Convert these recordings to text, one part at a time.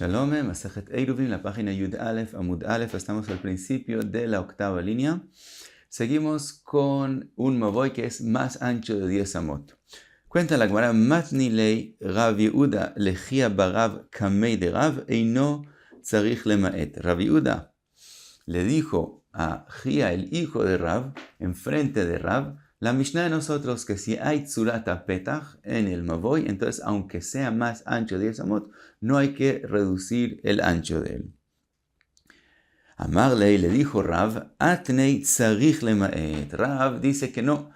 Shalom, Masejet Eruvin, la página Yud Aleph, Amud Aleph, estamos al principio de la octava línea. Seguimos con un Mavoy que es más ancho de 10 amot. Cuenta la Gemara, Matni lei Rav Yehuda lejia barav kamei de Rav eino tzarich lemaet. Rav Yehuda le dijo a Gia, el hijo de Rav, enfrente de Rav, la Mishnah de nosotros que si hay tzurata petach en el Mavoy, entonces aunque sea más ancho de 10 amot, no hay que reducir el ancho de él. Amarle le dijo Rav, Atnei tzarich lemaet. Rav dice que no,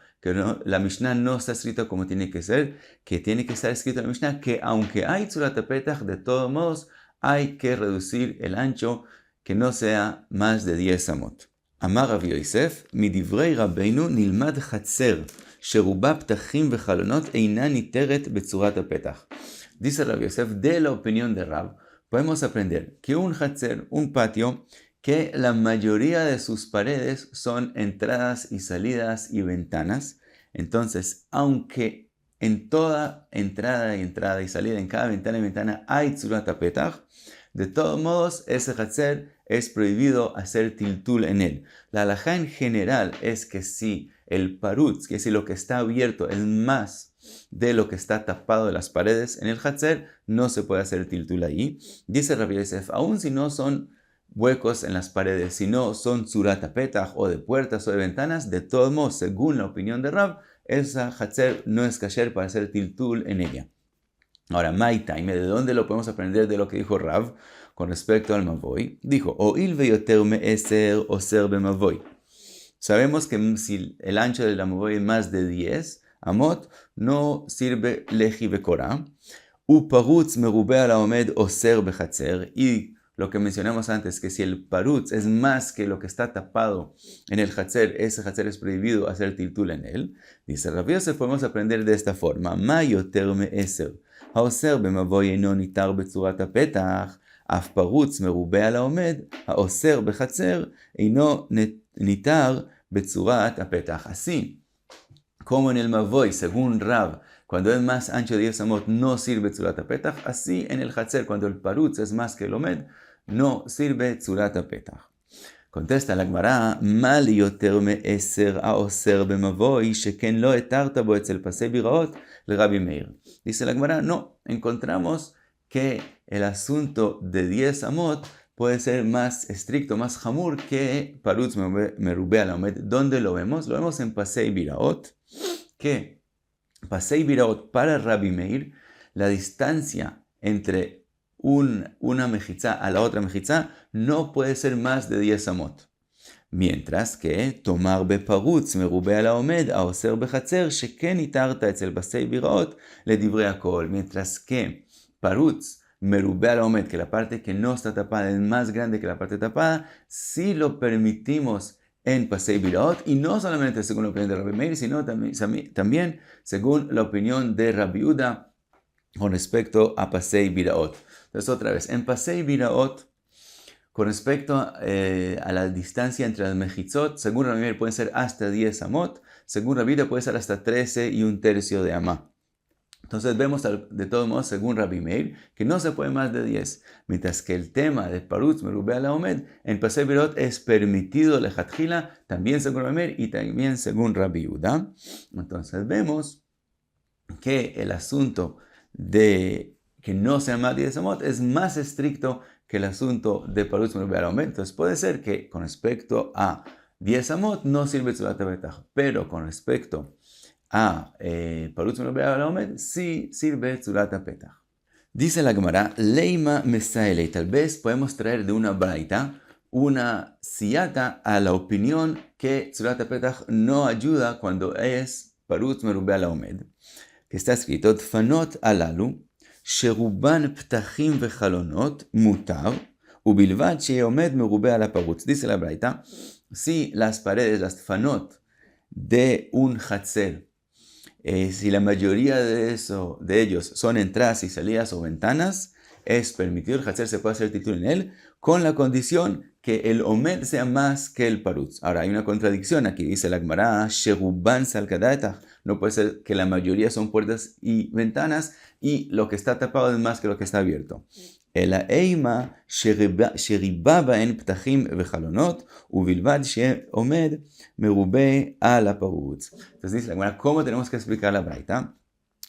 la Mishnah no está escrita como tiene que ser, que tiene que estar escrito en la Mishnah que aunque hay tzurata petach, de todos modos hay que reducir el ancho que no sea más de 10 amot. Amar Rav Yosef, midivrei Rabbeinu nilmad chatzer, sheruba ptachim vechalonot eina niteret betzurat הפתח. Dice Rav Yosef, de la opinión de Rav, podemos aprender que un chatzer, un patio, que la mayoría de sus paredes son entradas y salidas y ventanas. Entonces, aunque en toda entrada y salida, en cada ventana y ventana hay tzurat petach, de todos modos, ese chatzer es prohibido hacer tiltul en él. La halajá en general es que si el parutz, que si lo que está abierto es más de lo que está tapado de las paredes en el chatzer, no se puede hacer tiltul ahí. Dice Rabbi Yosef, aun si no son huecos en las paredes, si no son tzurat petach o de puertas o de ventanas, de todos modos, según la opinión de Rav, esa chatzer no es kasher para hacer tiltul en ella. Ahora, Maitaime, ¿de dónde lo podemos aprender de lo que dijo Rav con respecto al Mavoy? Dijo, Oil veyoter me'eser oser bemavoy. Sabemos que si el ancho de la Mavoy es más de 10 amot, no sirve leji bekorah. Uparutz merube ala omed oser bechatzer. Y lo que mencionamos antes, que si el parutz es más que lo que está tapado en el chatzer, ese chatzer es prohibido hacer tiltul en él. Dice Rav Yosef, podemos aprender de esta forma. Ma yoter me'eser. האוסר במבוי אינו ניתר בצורת הפתח, אף פרוץ מרובה על העומד, האוסר בחצר אינו ניתר בצורת הפתח. Así, como en el Mavoy, según Rav, cuando es más ancho de 10 amot, no sirve tzurat petach, así en el Chatzer, cuando el parutz es más que el omed, no sirve tzurat petach. Contesta la Gemara, mal yoter me'eser האוסר במבוי, שכן לא התרת בו אצל פסי ביראות לרבי מאיר. Dice la Gemara, no, encontramos que el asunto de 10 amot puede ser más estricto, más hamur que parutz merube al omed. ¿Dónde lo vemos? Lo vemos en Pasei Biraot, que Pasei Biraot para Rabbi Meir, la distancia entre una mejizá a la otra mejizá no puede ser más de 10 amot. Mientras que tomar beparutz merube al haomed האוסר בחצר שכן התרת אצל פסי ביראות לדברי הכל. Mientras que parutz merube al haomed, que la parte que no está tapada es más grande que la parte tapada, sí lo permitimos en Pasei Biraot, y no solamente según la opinión de Rabbi Meir, sino también según la opinión de Rabbi Yehuda con respecto a Pasei Biraot. Entonces otra vez, en Pasei Biraot, con respecto a la distancia entre las mejitzot, según Rabbi Meir pueden ser hasta 10 amot, según Rabbi Yehuda puede ser hasta 13 y un tercio de amá. Entonces vemos de todos modos, según Rabbi Meir, que no se puede más de 10, mientras que el tema de parutz merube al haomed en Pasei Biraot es permitido lechatchila, también según Rabbi Meir y también según Rabbi Yehuda. Entonces vemos que el asunto de que no sea más de 10 amot es más estricto que el asunto de parutz merube al haomed. Entonces puede ser que con respecto a 10 amot no sirve tzurat petach, pero con respecto a parutz merube al haomed sí sirve tzurat petach. Dice la Gemara, leima mesaele, tal vez podemos traer de una braita una siyata a la opinión que tzurat petach no ayuda cuando es parutz merube al haomed, que está escrito, דפנות הללו, שרובן פתחים וחלונות, מותר, ובלבד שיהיה עומד מרובה על הפרוץ. Dice la braita, si las paredes, las tfanot de un chatzer, si la mayoría de ellos son entradas y salidas o ventanas, es permitido el chatzer, se puede hacer tiltul en él, con la condición que el omed sea más que el parutz. Ahora, hay una contradicción aquí, dice la Gemara, sheruban salkadaetach, no puede ser que la mayoría son puertas y ventanas, y lo que está tapado es más que lo que está abierto. אלא אימה שריבה בהן פתחים וחלונות, ובלבד שעומד מרובה על הפרוץ. Entonces dice la Gemara, ¿cómo tenemos que explicar la braita?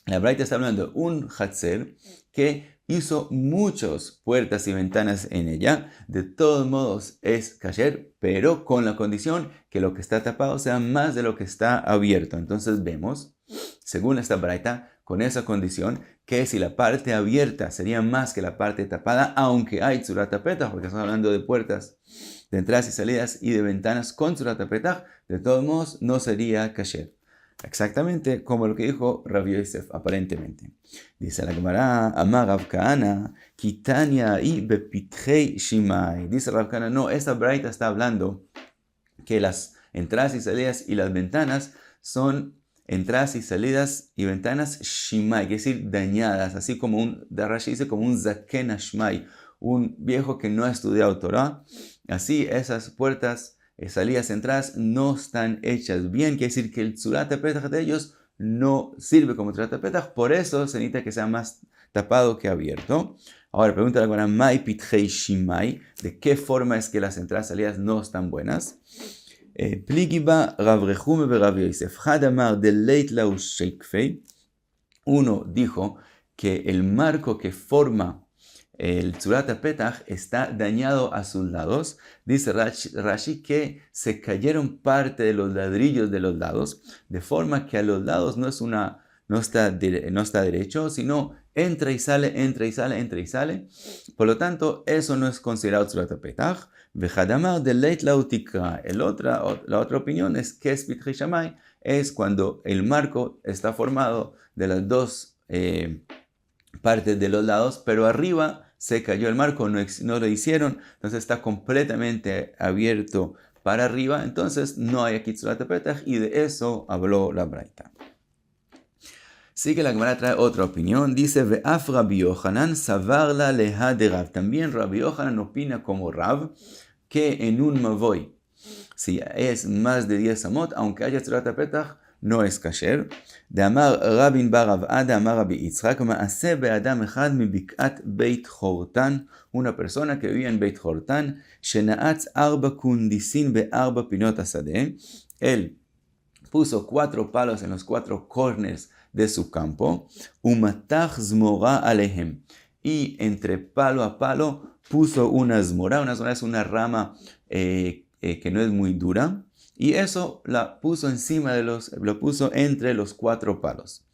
La braita está hablando de un hatzer que hizo muchas puertas y ventanas en ella. De todos modos es kasher, pero con la condición que lo que está tapado sea más de lo que está abierto. Entonces vemos, según esta braita, con esa condición, que si la parte abierta sería más que la parte tapada, aunque hay tzurat petach, porque estamos hablando de puertas de entradas y salidas y de ventanas con tzurat petach, de todos modos no sería kasher. Exactamente como lo que dijo Rabbi Yosef, aparentemente. Dice la Gemara, Amar Rav Kahana, Kitania y Bepitchei Shimai. Dice Rav Kahana, no, esta braita está hablando que las entradas y salidas y las ventanas son entradas y salidas y ventanas Shimai, quiere decir dañadas, así como Rashi dice como un Zaken Shimai, un viejo que no ha estudiado Torah. Así esas puertas, salidas, entradas no están hechas bien, quiere decir que el tzurat petach de ellos no sirve como tzurat petach, por eso se necesita que sea más tapado que abierto. Ahora pregunta la Gemara, Mai pitchei shimai, ¿de qué forma es que las entradas y salidas no están buenas? Pligiba Rav Rehume be Rav Yosef, Hadamar de leit lau sheikfei. Uno dijo que el marco que forma el tzurat petach está dañado a sus lados. Dice Rashi que se cayeron parte de los ladrillos de los lados, de forma que a los lados no está derecho, sino entra y sale, entra y sale, entra y sale. Por lo tanto, eso no es considerado tzurat petach. Vejadamar de leit lautikra. La otra opinión es que es pitchei shamai, es cuando el marco está formado de las dos partes de los lados, pero arriba se cayó el marco, no lo hicieron, entonces está completamente abierto para arriba, entonces no hay aquí tzurat petach, y de eso habló la braita. Sigue la Gemara, trae otra opinión, dice, Ve'af Rabbi Yochanan savarla leha de Rav. También Rabbi Yochanan opina como Rav, que en un mavoy, si es más de 10 amot, aunque haya tzurat petach, no es kasher. De Amar Rabin bar Rav Ada, Amar Rabbi Yitzchak, Ma'aseh be'adam echad mibik'at Beit Hortan, una persona que vivía en Beit Hortan, Shena'atz arba kundisin be'arba pinot hasadeh. Él puso 4 palos en los 4 corners de su campo, Umatach zmora alehem, y entre palo a palo puso una zmora es una rama que no es muy dura, y eso lo puso entre los 4 palos.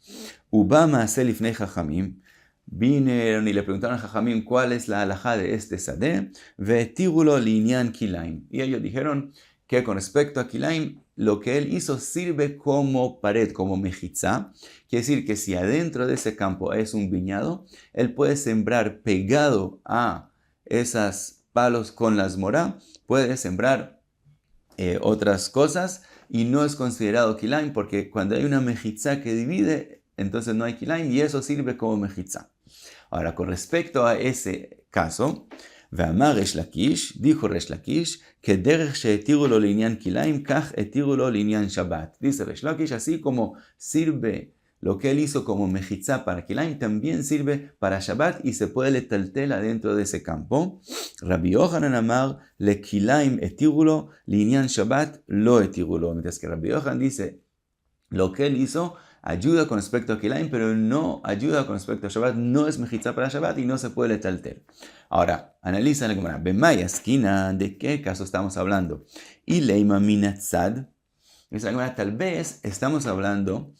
Ubama selifnei Jajamim, vinieron y le preguntaron a Jajamim cuál es la halajá de este sadeh, ve'tirulo linyan kilaim. Y ellos dijeron que con respecto a kilaim, lo que él hizo sirve como pared, como mejitza. Quiere decir que si adentro de ese campo es un viñedo, él puede sembrar pegado a esos palos con las morá, puede sembrar otras cosas y no es considerado kilaim, porque cuando hay una mejitza que divide, entonces no hay kilaim y eso sirve como mejitza. Ahora, con respecto a ese caso, ואמר ריש לקיש, dijo Resh Lakish, que derech she'etiru lo linyan kilaim, kach etiru lo linyan Shabbat. Dice Resh Lakish, así como sirve lo que él hizo como mejitza para kilaim, también sirve para Shabbat y se puede letaltela dentro de ese campo. Rabbi Yochanan amar, le kilaim etiru lo linyan Shabbat, lo etiru lo. Mientras que Rabbi Yochanan dice, lo que él hizo ayuda con respecto a kilaim, pero no ayuda con respecto a Shabbat, no es mejitza para Shabbat y no se puede letaltel. Ahora, analiza la Gemara. Bemaya esquina, ¿de qué caso estamos hablando? Y leima minatzad. Dice la Gemara, tal vez estamos hablando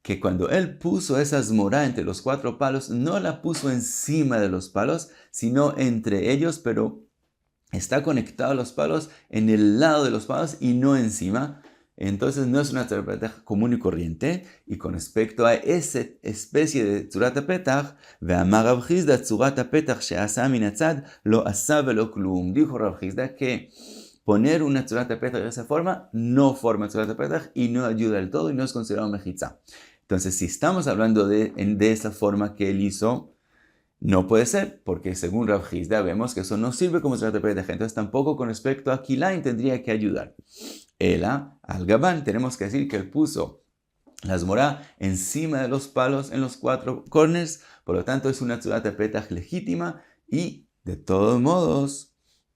que cuando él puso esa zmorá entre los 4 palos, no la puso encima de los palos, sino entre ellos, pero está conectado a los palos en el lado de los palos y no encima. Entonces no es una tzurat petach común y corriente. Y con respecto a esa especie de tzurat petach, ve'amar Rav Chizda tzurat petach she'asa minatzad lo asa velo klum. Dijo Rav Chizda que poner una tzurat petach de esa forma no forma tzurat petach y no ayuda del todo y no es considerado mejitza. Entonces, si estamos hablando de esa forma que él hizo, no puede ser, porque según Rav Chizda vemos que eso no sirve como tzurat petach. Entonces tampoco con respecto a kilaim tendría que ayudar. Ela, al Gabán, tenemos que decir que él puso la zmorá encima de los palos en los 4 corners, por lo tanto es una tzurat petach legítima y De todos modos,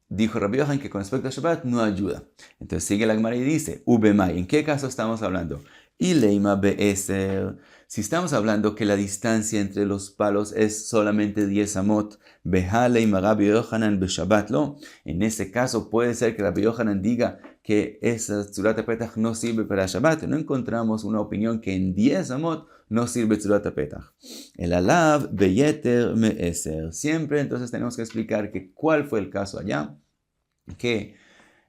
dijo Rabbi Yochanan que con respecto a Shabbat no ayuda. Entonces sigue la Gemara y dice, Ubemai, ¿en qué caso estamos hablando? Y leima be'eser, si estamos hablando que la distancia entre los palos es solamente 10 amot, behaleima Rabbi Yochanan beShabbat lo, en ese caso puede ser que Rabbi Yochanan diga que esa Tzurat Petach no sirve para Shabbat. No encontramos una opinión que en 10 amot no sirve Tzurat Petach. El alav beyeter me'eser. Siempre entonces tenemos que explicar que cuál fue el caso allá, que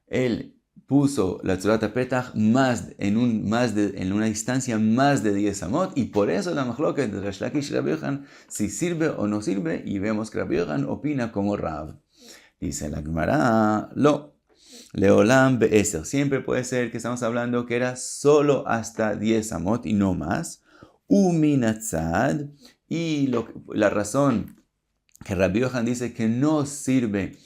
él puso la Tzurat Petach en una distancia más de 10 amot, y por eso la machloket de Resh Lakish y Rabbi Yochanan si sirve o no sirve, y vemos que Rabbi Yochanan opina como Rav. Dice la Gemara, lo leolam be'eser. Siempre puede ser que estamos hablando que era solo hasta 10 amot y no más. Uminatzad, y la razón que Rabbi Yochanan dice que no sirve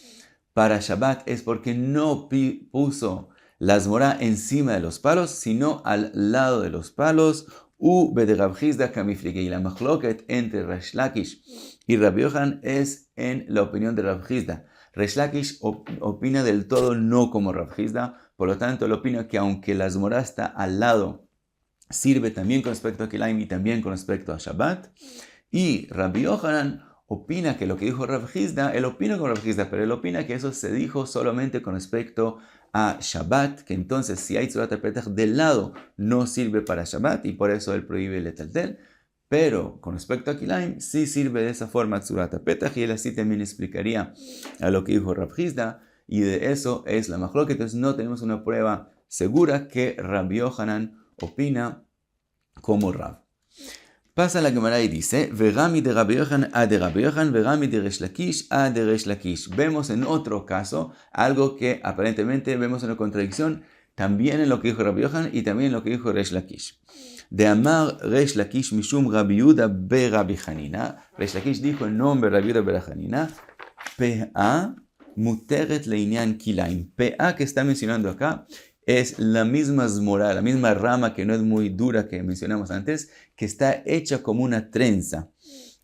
para Shabbat es porque no puso la Zmorá encima de los palos, sino al lado de los palos. De Rav Chizda kamiflige. Y la machloket entre Resh Lakish y Rabbi Yochanan es en la opinión de Rav Chizda. Resh Lakish opina del todo no como Rav Chizda, por lo tanto él opina que aunque la Zmorá está al lado, sirve también con respecto a Kilaim y también con respecto a Shabbat. Y Rabbi Yochanan opina que lo que dijo Rav Chizda, él opina con Rav Chizda, pero él opina que eso se dijo solamente con respecto a Shabbat, que entonces si hay Tzurat Petach del lado no sirve para Shabbat y por eso él prohíbe el etaltel. Pero con respecto a Kilaim sí sirve de esa forma Tzurat Petach, y él así también explicaría a lo que dijo Rav Chizda, y de eso es la machloket. Entonces no tenemos una prueba segura que Rabbi Yochanan opina como Rav. Pasa la Gemara y dice, Vegami de Rabbi Yochanan a de Rabbi Yochanan, Vegami de Resh Lakish a de Resh Lakish. Vemos en otro caso algo que aparentemente vemos una contradicción también en lo que dijo Rabbi Yochanan y también en lo que dijo Resh Lakish. De Amar Resh Lakish mishum Rabbi Yehuda be Rabbi Hanina. Resh Lakish dijo el nombre Rabbi Yehuda be Rabbi Hanina. Pe'a muteret leinyan kilaim. Pe'a que está mencionando acá es la misma zmorá, la misma rama que no es muy dura que mencionamos antes, que está hecha como una trenza.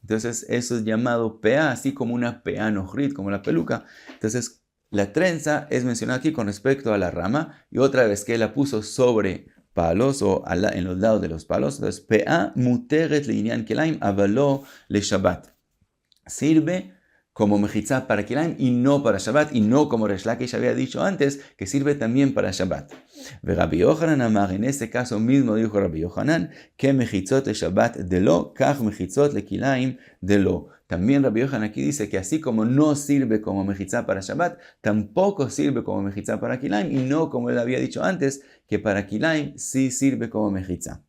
Entonces eso es llamado peá, así como una peá nohrit, como la peluca. Entonces la trenza es mencionada aquí con respecto a la rama, y otra vez que la puso sobre palos o en los lados de los palos. Entonces peá muteret leinyan kilaim avalo le Shabbat. Sirve como mejizá para Kilaim y no para Shabbat, y no como Resh Lakish había dicho antes, que sirve también para Shabbat. Rabbi Yochanan amar, en este caso mismo dijo Rabbi Yochanan, que mechitzot le Shabbat de lo, kach mechitzot le Kilaim de lo. También Rabbi Yochanan aquí dice que así como no sirve como mejizá para Shabbat, tampoco sirve como mejizá para Kilaim, y no como él había dicho antes, que para Kilaim sí sirve como mejizá.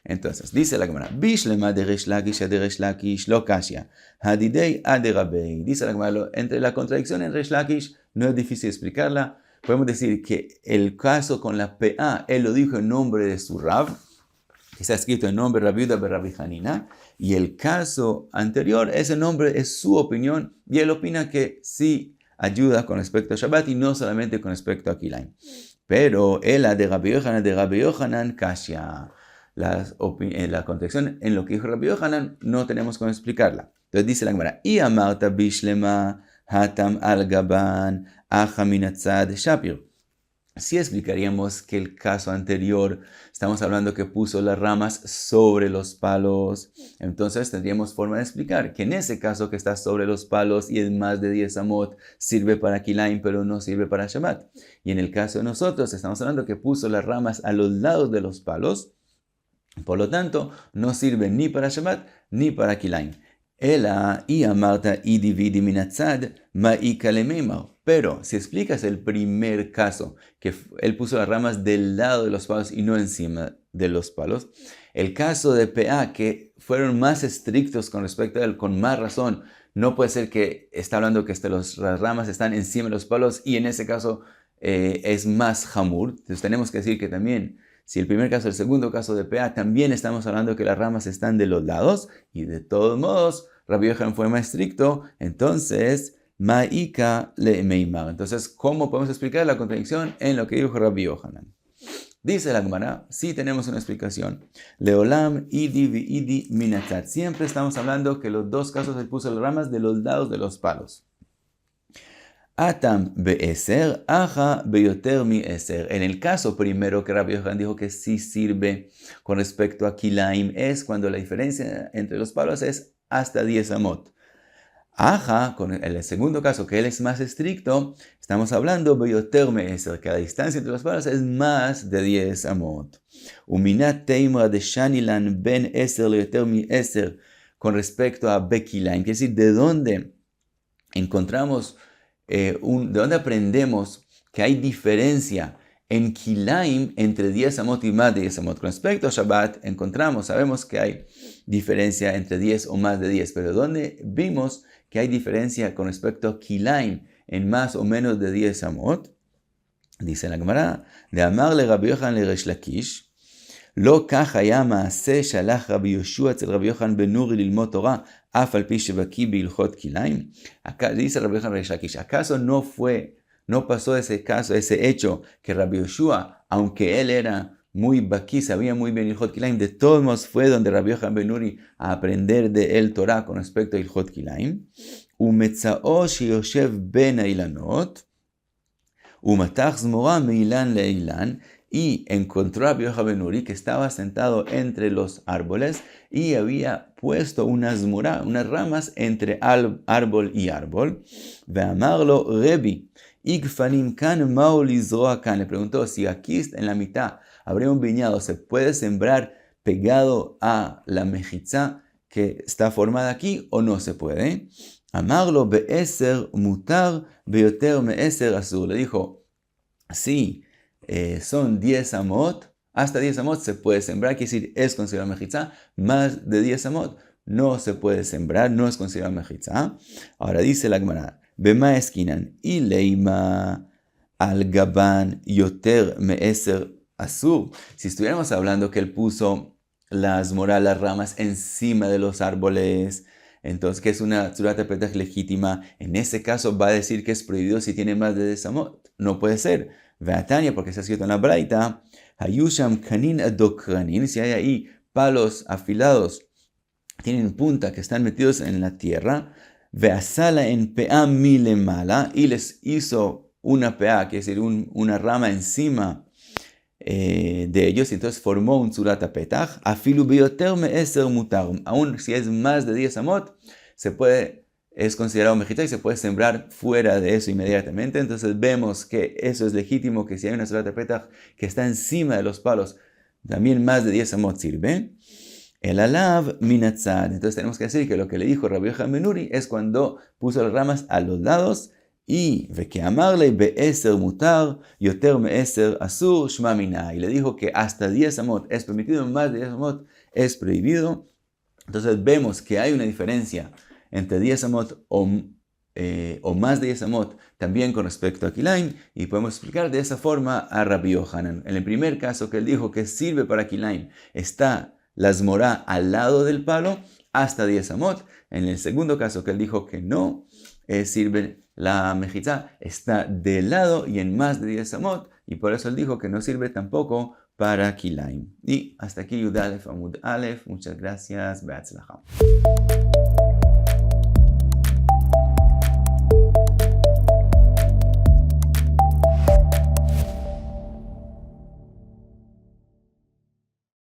Entonces, dice la Gemara, Bishlema de Resh Lakish a de Resh Lakish lo kashya, hadidei a de Rabei. Dice la Gemara, entre la contradicción en Resh Lakish no es difícil explicarla. Podemos decir que el caso con la PA, él lo dijo en nombre de su Rav, que está escrito en nombre de Rabbi Yehuda ben Rabbi Hanina, y el caso anterior, ese nombre es su opinión, y él opina que sí ayuda con respecto a Shabbat y no solamente con respecto a Kilaim. Pero el de Rabbi Yochanan kashya. La contradicción en lo que dijo Rabbi Yochanan no tenemos cómo explicarla. Entonces dice la Gemara, y amarta bishlema hatam al gaban aja minatzad shapir. Si explicaríamos que el caso anterior, estamos hablando que puso las ramas sobre los palos, entonces tendríamos forma de explicar que en ese caso que está sobre los palos y es más de 10 amot, sirve para Kilaim, pero no sirve para Shabbat. Y en el caso de nosotros, estamos hablando que puso las ramas a los lados de los palos, por lo tanto, no sirve ni para Shabbat ni para Kilaim. Ela y amarta y dividi minatzad ma'ika lemeimar. Pero si explicas el primer caso, que él puso las ramas del lado de los palos y no encima de los palos, el caso de PA, que fueron más estrictos con respecto a él, con más razón, no puede ser que está hablando que las ramas están encima de los palos y en ese caso es más hamur. Entonces tenemos que decir que también, si el primer caso, el segundo caso de PA, también estamos hablando que las ramas están de los lados, y de todos modos, Rabbi Yochanan fue más estricto, entonces, ma'ika le meimar. Entonces, ¿cómo podemos explicar la contradicción en lo que dijo Rabbi Yochanan? Dice la Gemara, sí tenemos una explicación. Leolam idi viidi minatzat. Siempre estamos hablando que los dos casos él puso las ramas de los lados de los palos. Atam be'eser, aja beyoter mi eser. En el caso primero que Rabbi Yochanan dijo que sí sirve con respecto a kilaim, es cuando la diferencia entre los palos es hasta 10 amot. Aja, con el segundo caso, que él es más estricto, estamos hablando beyoter mi eser, que la distancia entre los palos es más de 10 amot. Uminat teimra de shanilan ben eser leyoter mi eser, con respecto a bekilaim, quiere decir, ¿de dónde encontramos, de dónde aprendemos que hay diferencia en kilaim entre 10 amot y más de 10 amot? Con respecto a Shabbat, sabemos que hay diferencia entre 10 o más de 10, pero ¿dónde vimos que hay diferencia con respecto a kilaim en más o menos de 10 amot? Dice la Gemara, de amarle Rabbi Yochanan le Resh Lakish, לא כך היה מעשה שהלך רבי יהושע אצל רבי יוחנן בן נורי ללמוד תורה, אף על פי שבקיא בהלכות כליים. Dice Rabbi Yochanan Resh Lakish, ¿acaso no pasó ese caso, ese hecho, que Rabbi Yoshua, aunque él era muy baqui, sabía muy bien Ilhot Kilaim, de todos modos fue donde Rabbi Yochanan ben Nuri a aprender de él Torah con respecto a Ilhot Kilaim? ומצאו שיושב בין האילנות, ומתח זמורה מאילן לאילן, y encontró a Rabbi Yochanan ben Nuri que estaba sentado entre los árboles y había puesto unas ramas entre árbol y árbol. Ve'amarlo Rebi, Igfanim kan mao lizroa kan. Le preguntó si aquí en la mitad habría un viñedo, ¿se puede sembrar pegado a la mejitza que está formada aquí o no se puede? Amarlo be'eser mutar beyoter me'eser asur. Le dijo, sí, son 10 amot, hasta 10 amot se puede sembrar, quiere decir, es considerado mejitza, más de 10 amot no se puede sembrar, no es considerado mejitza. Ahora dice la Gemara, bema eskinan, y leima al gaban yoter me'eser asur. Si estuviéramos hablando que él puso las ramas encima de los árboles, entonces, que es una tzurat petach legítima, en ese caso va a decir que es prohibido si tiene más de 10 amot. No puede ser. Veatania, porque está escrito en la Braita, Hayusham kanin adokranin, si hay ahí palos afilados, tienen punta que están metidos en la tierra, veasala en pea milemala, y les hizo una pea, que es decir, una rama encima de ellos, y entonces formó un tzurat petach, afilu beyoter me'eser mutar, aún si es más de 10 amot, es considerado mejitza y se puede sembrar fuera de eso inmediatamente. Entonces vemos que eso es legítimo, que si hay una tzurat petach que está encima de los palos, también más de 10 amot sirve. El alav minatzad. Entonces tenemos que decir que lo que le dijo Rabbi Yochanan ben Nuri es cuando puso las ramas a los lados y que amarle be'eser mutar, yoter me'eser asur, shma mina. Y le dijo que hasta 10 amot es permitido, más de 10 amot es prohibido. Entonces vemos que hay una diferencia entre 10 amot o más de 10 amot, también con respecto a kilaim, y podemos explicar de esa forma a Rabbi Yochanan. En el primer caso que él dijo que sirve para kilaim, está la zmorá al lado del palo, hasta 10 amot. En el segundo caso que él dijo que no sirve, la mejitza está del lado y en más de 10 amot, y por eso él dijo que no sirve tampoco para kilaim. Y hasta aquí Yud Alef Amud Alef. Muchas gracias. Be'atzlacha.